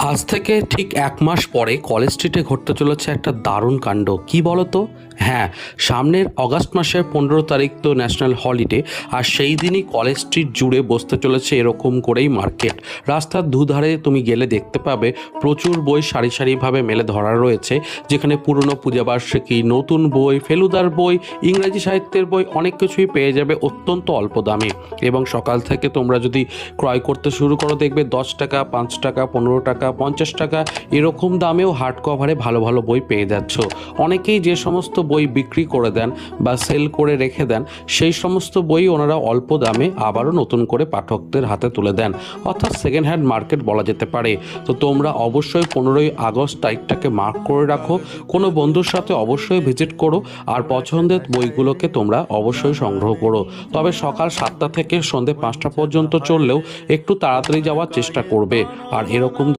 আজ থেকে ঠিক ১ মাস পরে কলেজ স্ট্রিটে ঘটতে চলেছে একটা দারুণ কাণ্ড। কি বলো তো? হ্যাঁ, সামনের অগাস্ট মাসের ১৫ তারিখ তো ন্যাশনাল হলিডে, আর সেই দিনই কলেজ স্ট্রিট জুড়ে বসতে চলেছে এরকম করেই মার্কেট। রাস্তার দুধারে তুমি গেলে দেখতে পাবে প্রচুর বই সারি সারিভাবে মেলে ধরা রয়েছে, যেখানে পুরনো পূজাবার্ষিকী, নতুন বই, ফেলুদার বই, ইংরেজি সাহিত্যের বই অনেক কিছুই পেয়ে যাবে অত্যন্ত অল্প দামে। এবং সকাল থেকে তোমরা যদি ক্রয় করতে শুরু করো দেখবে ১০ টাকা, ৫ টাকা, ১৫ টাকা, ৫০ টাকা এরকম দামেও হার্ড কভারে ভালো ভালো বই পেয়ে যাচ্ছ। অনেকেই যে সমস্ত বই বিক্রি করে দেন বা সেল করে রেখে দেন, সেই সমস্ত বই ওনারা অল্প দামে আবারও নতুন করে পাঠকদের হাতে তুলে দেন, অর্থাৎ সেকেন্ড হ্যান্ড মার্কেট বলা যেতে পারে। তো তোমরা অবশ্যই ১৫ই আগস্ট তারিখটাকে মার্ক করে রাখো, কোনো বন্ধুর সাথে অবশ্যই ভিজিট করো, আর পছন্দের বইগুলোকে তোমরা অবশ্যই সংগ্রহ করো। তবে সকাল ৭টা থেকে সন্ধ্যে ৫টা পর্যন্ত চললেও একটু তাড়াতাড়ি যাওয়ার চেষ্টা করবে। আর এরকম